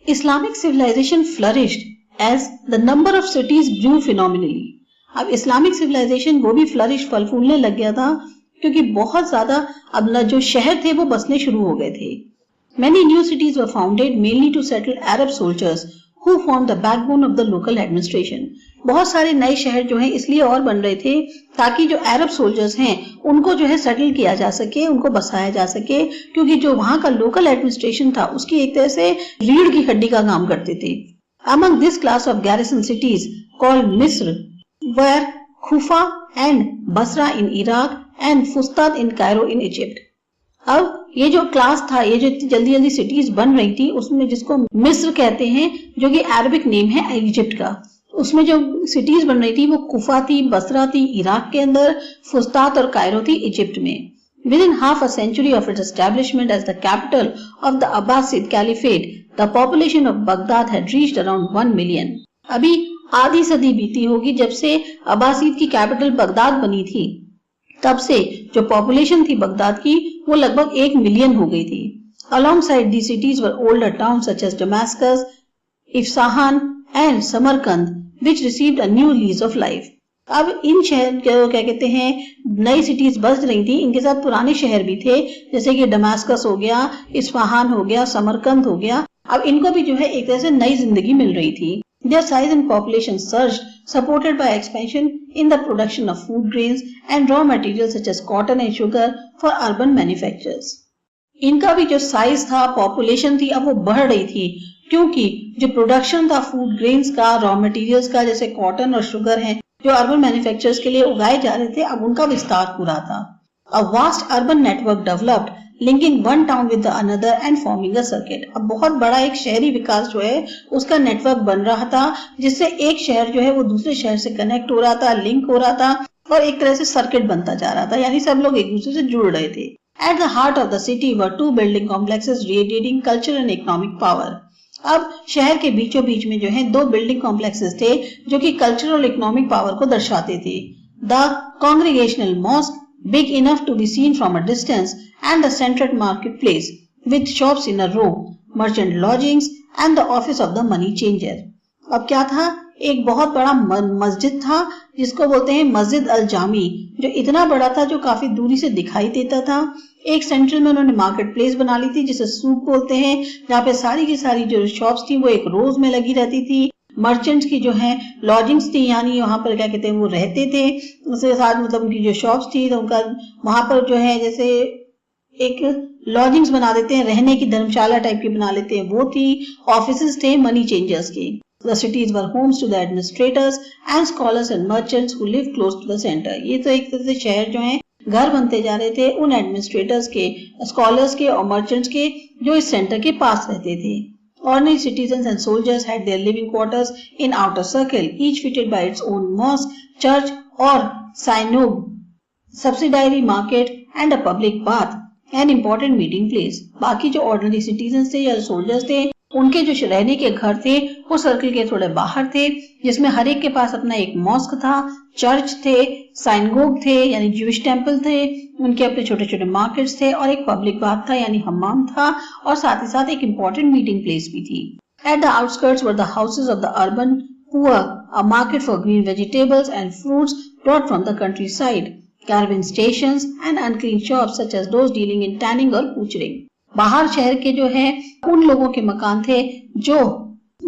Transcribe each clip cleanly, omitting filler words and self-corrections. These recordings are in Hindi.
Islamic civilization flourished as the number of cities grew phenomenally. अब इस्लामिक सिविलाइजेशन वो भी फ्लरिश फल फूलने लग गया था क्योंकि बहुत ज्यादा अब जो शहर थे वो बसने शुरू हो गए थे. Many new cities were founded mainly to settle Arab soldiers who formed the backbone of the local administration. बहुत सारे नए शहर जो हैं इसलिए और बन रहे थे ताकि जो अरब सोल्जर्स हैं उनको जो है सेटल किया जा सके, उनको बसाया जा सके, क्योंकि जो वहां का लोकल एडमिनिस्ट्रेशन था उसकी एक तरह से रीढ़ की हड्डी का काम करते थे. Among this class of garrison cities called Misr were Kufa and Basra in Iraq and Fustat in Cairo in Egypt. अब ये जो क्लास था, ये जो जल्दी जल्दी सिटीज बन रही थी उसमें जिसको मिस्र कहते हैं जो कि अरबिक नेम है इजिप्ट का, उसमें जो सिटीज बन रही थी वो कुफा थी, बसरा थी इराक के अंदर, फुस्तात और कायरो थी इजिप्ट में. Within half a century of its establishment as the capital of the Abbasid Caliphate, the population of Baghdad had reached around 1 million. अभी आधी सदी बीती होगी जब से अब्बासीद की कैपिटल बगदाद बनी थी, तब से जो पॉपुलेशन थी बगदाद की वो लगभग 1 मिलियन हो गई थी. Alongside these cities were older towns such as Damascus, Isfahan and Samarkand, which received a new lease of life. अब इन शहर क्या कहते हैं नई सिटीज बस रही थी, इनके साथ पुराने शहर भी थे जैसे कि डमास्कस हो गया, इस्फहान हो गया, समरकंद हो गया. अब इनको भी जो है एक तरह से नई जिंदगी मिल रही थी. Their size and population surged, supported by expansion in the production of food grains and raw materials such as cotton and sugar for urban manufacturers. इनका भी जो साइज था, पॉपुलेशन थी, अब वो बढ़ रही थी क्योंकि जो प्रोडक्शन था फूड ग्रेन्स का, रॉ मटेरियल्स का, जैसे कॉटन और शुगर है जो अर्बन मैन्युफैक्चरर्स के लिए उगाए जा रहे थे, अब उनका विस्तार हो रहा था. A vast urban network developed, linking one town with the another and forming a circuit. अब बहुत बड़ा एक शहरी विकास जो है उसका नेटवर्क बन रहा था जिससे एक शहर जो है वो दूसरे शहर से कनेक्ट हो रहा था, लिंक हो रहा था और एक तरह से सर्किट बनता जा रहा था, यानी सब लोग एक दूसरे से जुड़ रहे थे. At the heart of the city were two building complexes radiating culture and economic power. अब शहर के बीचों बीच में जो है दो बिल्डिंग कॉम्प्लेक्सेस थे जो कि कल्चरल और इकोनॉमिक पावर को दर्शाते थे. The congregational mosque, big enough to be seen from a distance, and the central marketplace with shops in a row, merchant lodgings and the office of the money changer. अब क्या था, एक बहुत बड़ा मस्जिद था जिसको बोलते हैं मस्जिद अल जामी, जो इतना बड़ा था जो काफी दूरी से दिखाई देता था. एक सेंट्रल में उन्होंने मार्केट प्लेस बना ली थी जिसे सूक बोलते हैं, जहाँ पे सारी की सारी जो शॉप्स थी वो एक रोज में लगी रहती थी. मर्चेंट्स की जो है लॉजिंग्स थी, यानी वहां पर क्या कहते हैं वो रहते थे, उसके साथ मतलब उनकी जो शॉप्स थी तो उनका वहां पर जो है जैसे एक लॉजिंग्स बना देते हैं, रहने की धर्मशाला टाइप की बना लेते हैं, वो थी. ऑफिसेज थे मनी चेंजर्स के. The cities were homes to the administrators and scholars and merchants who lived close to the center. ये तो एक तरह से शहर जो है घर बनते जा रहे थे उन एडमिनिस्ट्रेटर्स के, स्कॉलर्स के और मर्चेंट्स के जो इस सेंटर के पास रहते थे. Ordinary citizens and soldiers had their living quarters in outer circle, each fitted by its own mosque, church or synagogue, subsidiary market and a public bath, an important meeting place. बाकी जो ordinary citizens थे या soldiers थे उनके जो रहने के घर थे वो सर्कल के थोड़े बाहर थे, जिसमें हर एक के पास अपना एक मॉस्क था, चर्च थे, साइनगोग थे यानी ज्यूइश टेम्पल थे, उनके अपने छोटे छोटे मार्केट्स थे और एक पब्लिक बाथ था यानी हम्माम था, और साथ ही साथ एक इम्पोर्टेंट मीटिंग प्लेस भी थी. At the outskirts were the houses of the urban poor, a market for green vegetables and fruits brought from the countryside, caravan stations and unclean shops such as those dealing in tanning or butchering. बाहर शहर के जो है उन लोगों के मकान थे जो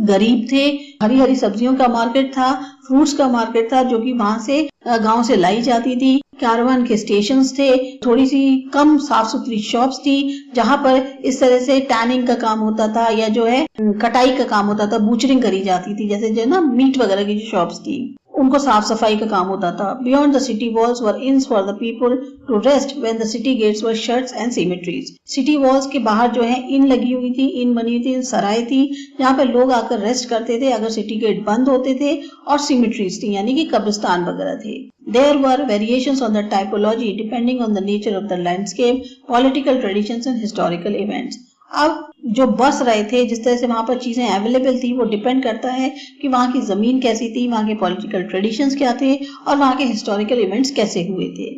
गरीब थे, हरी हरी सब्जियों का मार्केट था, फ्रूट्स का मार्केट था जो कि वहां से गांव से लाई जाती थी. कारवान के स्टेशंस थे, थोड़ी सी कम साफ सुथरी शॉप्स थी जहां पर इस तरह से टैनिंग का काम होता था या जो है कटाई का काम होता था, बूचरिंग करी जाती थी, जैसे जो ना मीट वगैरह की जो शॉप्स थी उनको साफ सफाई का काम होता था. Beyond the city walls were inns for the people to rest when the city gates were shut and cemeteries. City walls के बाहर जो है इन लगी हुई थी, इन बनी हुई थी, सराय थी जहाँ पे लोग आकर रेस्ट करते थे अगर सिटी गेट बंद होते थे, और सीमेट्रीज थी यानी कि कब्रिस्तान वगैरह थे. There were variations on the typology depending on the nature of the landscape, political traditions and historical events. अब जो बस रहे थे, जिस तरह से वहां पर चीजें अवेलेबल थी, वो डिपेंड करता है कि वहां की जमीन कैसी थी, वहां के पॉलिटिकल ट्रेडिशंस क्या थे और वहां के हिस्टोरिकल इवेंट्स कैसे हुए थे.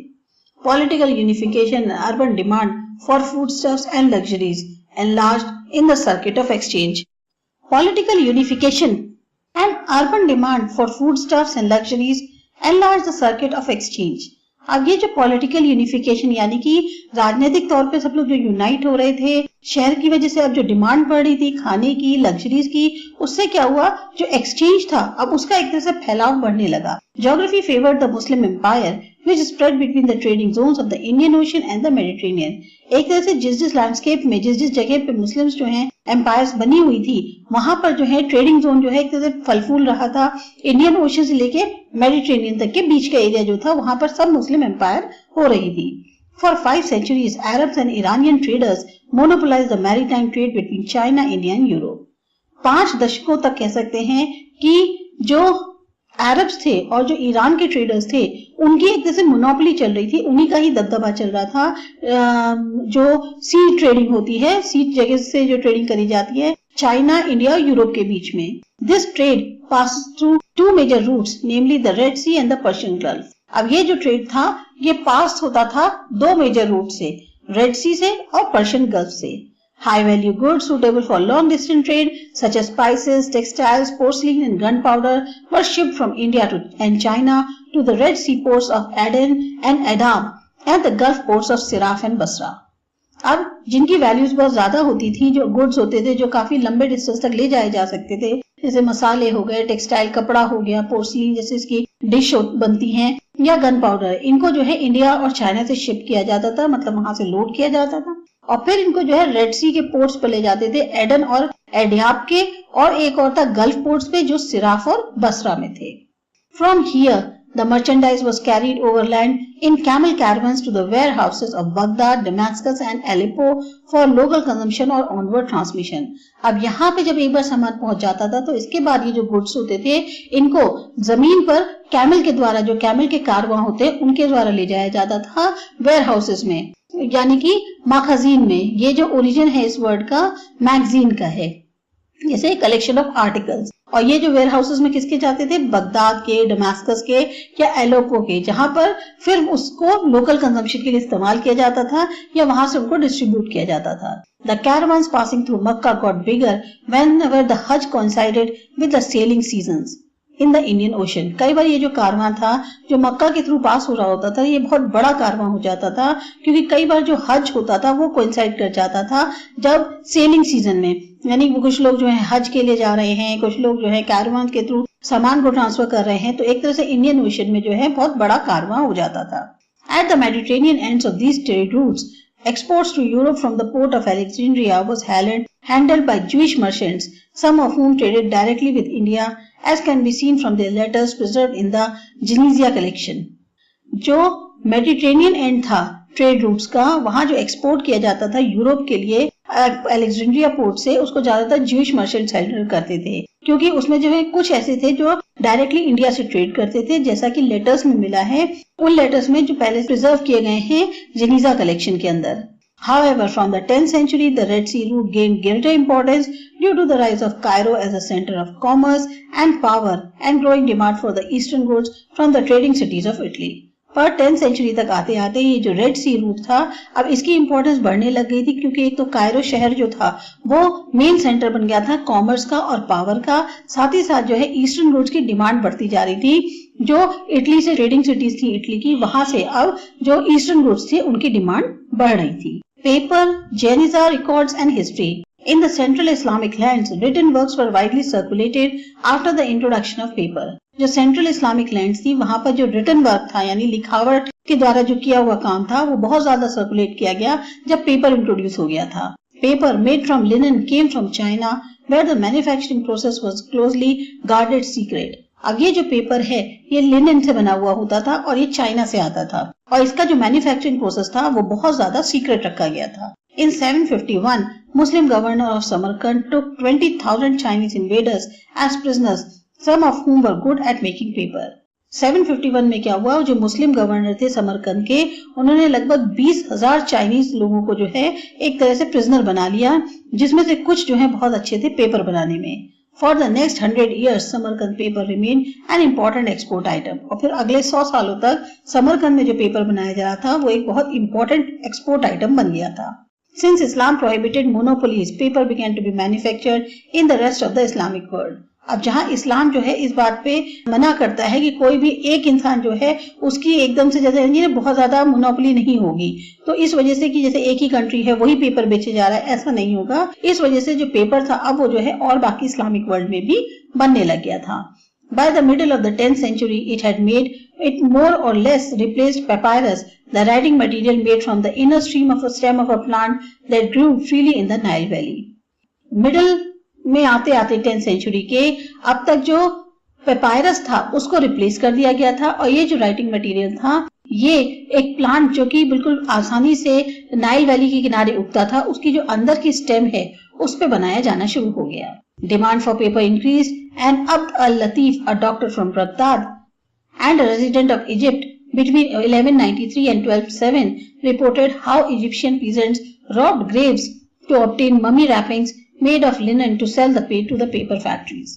Political unification, urban demand for foodstuffs and luxuries enlarged in the circuit of exchange. Political unification and urban demand for foodstuffs and luxuries enlarged the circuit of exchange. अब ये जो पॉलिटिकल यूनिफिकेशन यानी कि राजनीतिक तौर पे सब लोग जो यूनाइट हो रहे थे शहर की वजह से, अब जो डिमांड बढ़ रही थी खाने की, लग्जरीज की, उससे क्या हुआ, जो एक्सचेंज था अब उसका एक तरह से फैलाव बढ़ने लगा. Geography favored the Muslim empire which spread between the trading zones of the Indian Ocean and the Mediterranean. एक तरह से जिस लैंडस्केप में जिस जगह पे मुस्लिम्स जो हैं एम्पायर्स बनी हुई थी वहां पर जो है ट्रेडिंग जोन जो है एक तरह से फल फूल रहा था. इंडियन ओशन से लेके मेडिटेरेनियन तक के बीच का एरिया जो था वहां पर सब मुस्लिम एम्पायर हो रही थी. For 5 centuries, Arabs and Iranian traders monopolized the maritime trade between China, India and Europe. 5 दशकों तक कह सकते हैं कि जो अरब्स थे और जो ईरान के ट्रेडर्स थे उनकी एक तरह से मोनोपोली चल रही थी, उन्हीं का ही दबदबा चल रहा था. जो सी ट्रेडिंग होती है, सी जगह से जो ट्रेडिंग करी जाती है चाइना, इंडिया और यूरोप के बीच में. This trade pass through 2 major routes, namely the Red Sea and the Persian Gulf. अब ये जो ट्रेड था ये पास होता था 2 मेजर रूट से, रेड सी से और पर्शियन गल्फ से. High value goods suitable for long distance trade such as spices, textiles, porcelain and gunpowder were shipped from India and China to the Red Sea ports of Aden and Adab and the Gulf ports of Siraf and Basra. अब जिनकी वैल्यूज बहुत ज्यादा होती थी, जो गुड्स होते थे जो काफी लंबे डिस्टेंस तक ले जाए जा सकते थे, जैसे मसाले हो गए, टेक्सटाइल कपड़ा हो गया, पोर्सलिन जैसे इसकी डिश बनती हैं, या गन पाउडर, इनको जो है इंडिया और चाइना से शिप किया जाता था, मतलब वहां से लोड किया जाता था और फिर इनको जो है रेड सी के पोर्ट्स पे ले जाते थे, एडन और एडियाब के, और एक और था गल्फ पोर्ट्स पे जो सिराफ और बसरा में थे. From here, the merchandise was carried overland in camel caravans to the warehouses of Baghdad, Damascus and Aleppo for local consumption और onward transmission. अब यहाँ पे जब एक बार सामान पहुंच जाता था तो इसके बाद ये जो गुड्स होते थे इनको जमीन पर कैमल के द्वारा, जो कैमल के कारवां होते हैं उनके द्वारा ले जाया जाता था वेयर हाउसेज में, यानी कि माखाजीन में. ये जो ओरिजिन है इस वर्ड का मैगजीन का है, जैसे कलेक्शन ऑफ आर्टिकल्स. और ये जो वेयर हाउसेस में किसके जाते थे, बगदाद के, डमास्कस के या एलोपो के, जहां पर फिर उसको लोकल कंजम्पशन के लिए इस्तेमाल किया जाता था या वहां से उनको डिस्ट्रीब्यूट किया जाता था. The caravans passing through Makkah got bigger whenever the Hajj coincided with the sailing seasons in the Indian Ocean. कई बार ये जो कारवां था जो मक्का के थ्रू पास हो रहा होता था ये बहुत बड़ा कारवां हो जाता था, क्योंकि कई बार जो हज होता था वो कोइंसाइड कर जाता था जब सेलिंग सीजन में, यानी कुछ लोग जो है हज के लिए जा रहे हैं, कुछ लोग जो है कारवां के थ्रू सामान को ट्रांसफर कर रहे हैं, तो एक तरह से इंडियन ओशन में जो है बहुत बड़ा कारवां हो जाता था. At the Mediterranean ends of these trade routes, exports to Europe from the port of Alexandria was handled by Jewish merchants, some of whom traded directly with India, as can be seen from their letters preserved in the Genizia collection. जो मेडिटेरेनियन एंड था ट्रेड रूट्स का, वहां जो एक्सपोर्ट किया जाता था यूरोप के लिए अलेक्जेंड्रिया पोर्ट से, उसको ज्यादातर ज्यूइश मर्चेंट्स हैंडल करते थे, क्योंकि उसमें जो है कुछ ऐसे थे जो डायरेक्टली इंडिया से ट्रेड करते थे, जैसा कि लेटर्स में मिला है, उन लेटर्स में जो पहले प्रिजर्व किए गए हैं जेनिजा कलेक्शन के अंदर. However, from the 10th century, the Red Sea route gained greater importance due to the rise of Cairo as a center of commerce and power and growing demand for the eastern goods from the trading cities of Italy. पर 10th सेंचुरी तक आते आते ये जो रेड सी रूट था अब इसकी इंपॉर्टेंस बढ़ने लग गई थी, क्योंकि एक तो कायरो शहर जो था वो मेन सेंटर बन गया था कॉमर्स का और पावर का, साथ ही साथ जो है ईस्टर्न रूट्स की डिमांड बढ़ती जा रही थी. जो इटली से ट्रेडिंग सिटीज थी इटली की, वहां से अब जो ईस्टर्न रूट्स थे उनकी डिमांड बढ़ रही थी. Paper, Janiza records and history. In the central Islamic lands, written works were widely circulated after the introduction of paper. जो सेंट्रल इस्लामिक लैंड्स थी वहां पर जो रिटन वर्क था यानी लिखावट के द्वारा जो किया हुआ काम था वो बहुत ज्यादा सर्कुलेट किया गया जब पेपर इंट्रोड्यूस हो गया था. Paper made from linen came from China, where the manufacturing process was closely guarded secret. अब ये जो पेपर है ये लिनन से बना हुआ होता था और ये चाइना से आता था, और इसका जो मैन्युफैक्चरिंग प्रोसेस था वो बहुत ज्यादा सीक्रेट रखा गया था. In 751, Muslim governor of Samarkand took 20,000 Chinese invaders as prisoners, some of whom were good at making paper. 751 में क्या हुआ, जो मुस्लिम गवर्नर थे समरकंद के, उन्होंने लगभग 20,000 चाइनीज लोगों को जो है एक तरह से प्रिजनर बना लिया, जिसमें से कुछ जो है बहुत अच्छे थे पेपर बनाने में. For the next 100 years, Samarkand paper remained an important export item. और फिर अगले 100 सालों तक समरकंद में जो पेपर बनाया जा रहा था वो एक बहुत important export item बन गया था. Since Islam prohibited monopolies, paper began to be manufactured in the rest of the Islamic world. अब जहां इस्लाम जो है इस बात पे मना करता है कि कोई भी एक इंसान जो है उसकी एकदम से जैसे बहुत ज्यादा मोनोपोली नहीं होगी, तो इस वजह से कि जैसे एक ही कंट्री है वही पेपर बेचे जा रहा है, ऐसा नहीं होगा। इस वजह से जो पेपर था अब वो जो है और बाकी इस्लामिक वर्ल्ड में भी बनने लग गया था। By the middle of the 10th century, it had made it more or less replaced papyrus, the writing material made from the inner stem of a plant that grew freely in the Nile Valley. Middle में आते आते 10th century के अब तक जो पेपायरस था उसको रिप्लेस कर दिया गया था, और ये जो राइटिंग मटेरियल था ये एक प्लांट जो कि बिल्कुल आसानी से नाइल वैली के किनारे उगता था, उसकी जो अंदर की स्टेम है उस पे बनाया जाना शुरू हो गया। Demand for paper increased, and Abd al-Latif, a doctor from Baghdad and a resident of Egypt between 1193 and 1207, reported how Egyptian peasants robbed graves to obtain mummy wrappings made of linen to sell to the paper factories.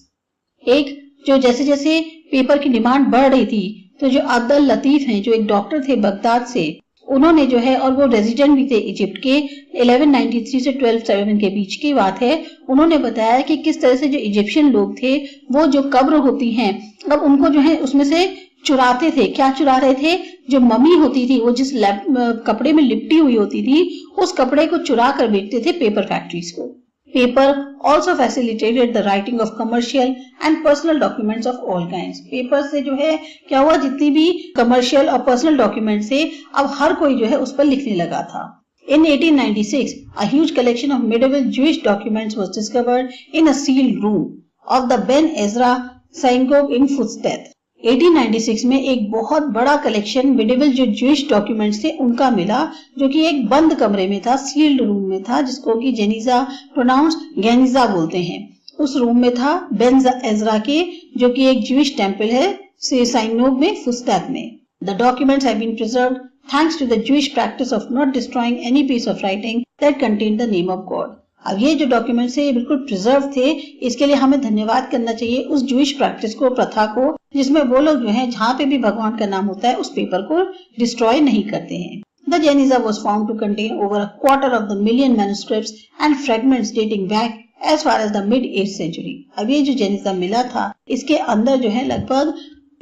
एक जो जैसे जैसे पेपर की डिमांड बढ़ रही थी, तो जो अब्द अल-लतीफ हैं, जो एक डॉक्टर थे बगदाद से, उन्होंने जो है, और वो रेजिडेंट भी थे इजिप्ट के, 1193 से 1207 के बीच की बात है, उन्होंने बताया कि किस तरह से जो इजिप्शियन लोग थे वो जो कब्र होती हैं अब उनको जो है उसमें से चुराते थे। क्या चुरा रहे थे? जो मम्मी होती थी वो जिस कपड़े में लिपटी हुई होती थी उस कपड़े को चुरा कर बेचते थे पेपर फैक्ट्रीज को। Paper also facilitated the writing of commercial and personal documents of all kinds. Paper से जो है क्या हुआ, जितनी भी कमर्शियल और पर्सनल डॉक्यूमेंट्स थे अब हर कोई जो है उस पर लिखने लगा था। In 1896, a huge collection of medieval Jewish documents was discovered in a sealed room of the Ben Ezra synagogue in Futstet. 1896 में एक बहुत बड़ा कलेक्शन मिडिवल जो ज्यूइश डॉक्यूमेंट्स थे उनका मिला, जो कि एक बंद कमरे में था, सील्ड रूम में था, जिसको कि जेनिजा प्रोनाउंस गैनिजा बोलते हैं। उस रूम में था बेन एजरा के, जो कि एक ज्यूइश टेम्पल है साइनोग में, फुस्तात में। The documents have been preserved thanks to the Jewish practice of not destroying any piece of writing that contain the name of God. अब ये जो डॉक्यूमेंट्स है ये बिल्कुल प्रिजर्व थे, इसके लिए हमें धन्यवाद करना चाहिए उस ज्यूइश प्रैक्टिस को, प्रथा को, जिसमें वो लोग जो है जहाँ पे भी भगवान का नाम होता है उस पेपर को डिस्ट्रॉय नहीं करते हैं। The Geniza was found to contain over a quarter of the million manuscripts and fragments dating back as far as the mid 8th century। अब ये जो जेनिजा मिला था इसके अंदर जो है लगभग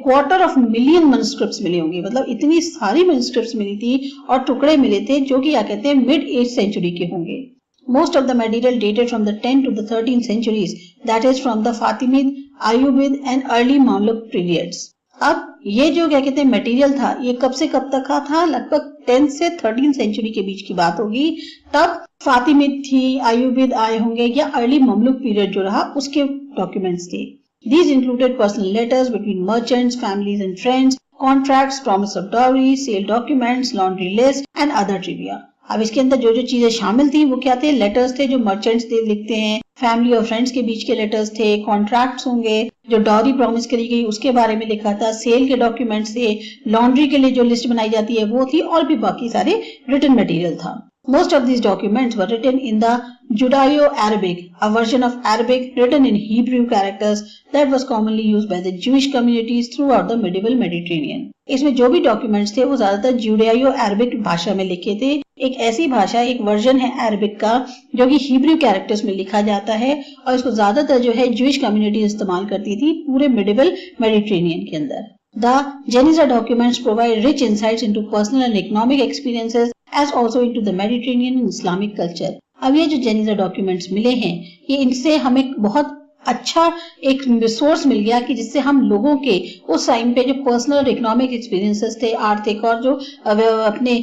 क्वार्टर ऑफ मिलियन मैन्युस्क्रिप्ट्स मिले होंगे, मतलब इतनी सारी मैन्युस्क्रिप्ट्स मिली थी और टुकड़े मिले थे जो कि क्या कहते हैं मिड 8th सेंचुरी के होंगे। Most of the material dated from the 10th to the 13th centuries, that is from the Fatimid, Ayyubid and early Mamluk periods। अब ये जो क्या कहते हैं मटेरियल था ये कब से कब तक का था? लगभग 10th से 13th सेंचुरी के बीच की बात होगी। तब फातिमिद थी, आयुबिद आए होंगे, या अर्ली ममलुक पीरियड जो रहा उसके डॉक्यूमेंट्स थे। These included personal letters between merchants, families and friends, contracts, promise of dowry, sale documents, laundry lists and other trivia। अब इसके अंदर जो जो चीजें शामिल थी वो क्या थे? लेटर्स थे जो मर्चेंट्स लिखते हैं, फैमिली और फ्रेंड्स के बीच के लेटर्स थे, कॉन्ट्रैक्ट्स होंगे, जो डॉरी प्रॉमिस करी गई उसके बारे में लिखा था, सेल के डॉक्यूमेंट्स थे, लॉन्ड्री के लिए जो लिस्ट बनाई जाती है वो थी, और भी बाकी सारे रिटन मटेरियल था। Most of these documents were written in the Judeo-Arabic, a version of Arabic written in Hebrew characters that was commonly used by the Jewish communities throughout the medieval Mediterranean। इसमें जो भी डॉक्यूमेंट्स थे वो ज्यादातर जूडायो-अरबिक भाषा में लिखे थे। एक ऐसी भाषा, एक वर्जन है अरबिक का जो कि हिब्रू कैरेक्टर्स में लिखा जाता है, और इसको ज्यादातर जो है ज्यूइश कम्युनिटी इस्तेमाल करती थी पूरे मिडिवल मेडिटेरेनियन के अंदर। The Geniza documents provide rich insights into personal and economic experiences as also into the Mediterranean and Islamic culture। अब ये जो जेनिजा डॉक्यूमेंट्स मिले हैं ये इनसे हमें बहुत अच्छा एक रिसोर्स मिल गया कि जिससे हम लोगों के उस टाइम पे जो पर्सनल और इकोनॉमिक एक्सपीरियंसेस थे, आर्थिक और जो अपने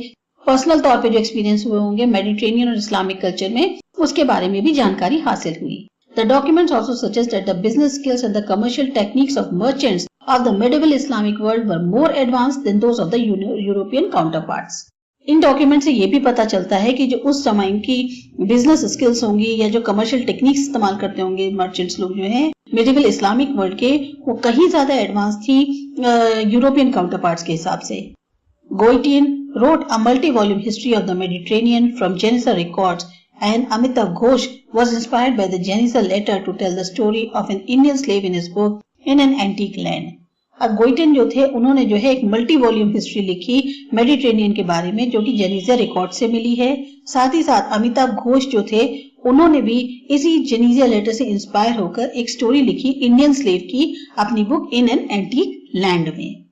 पर्सनल तौर पे जो एक्सपीरियंस हुए होंगे मेडिटेरेनियन और इस्लामिक कल्चर में, उसके बारे में भी जानकारी हासिल हुई। The documents also suggest that the business skills and the commercial techniques of merchants of the medieval Islamic world were more advanced than those of the European counterparts। In document से ये भी पता चलता है कि जो उस समय की बिजनेस स्किल्स होंगी या जो कमर्शियल टेक्निक्स इस्तेमाल करते होंगे मर्चेंट्स लोग जो हैं मिडिवल इस्लामिक वर्ल्ड के, वो कहीं ज्यादा एडवांस थी यूरोपियन काउंटरपार्ट्स के हिसाब से। Goitian wrote a multi-volume history of the Mediterranean from Geniza records, and Amitav Ghosh was inspired by the Geniza letter to tell the story of an Indian slave in his book In an Antique Land। अब गोइटन जो थे उन्होंने जो है एक मल्टी वॉल्यूम हिस्ट्री लिखी मेडिटेरेनियन के बारे में, जो कि जेनीजिया रिकॉर्ड से मिली है। साथ ही साथ अमिताभ घोष जो थे उन्होंने भी इसी जेनीजिया लेटर से इंस्पायर होकर एक स्टोरी लिखी इंडियन स्लेव की अपनी book in an antique land में।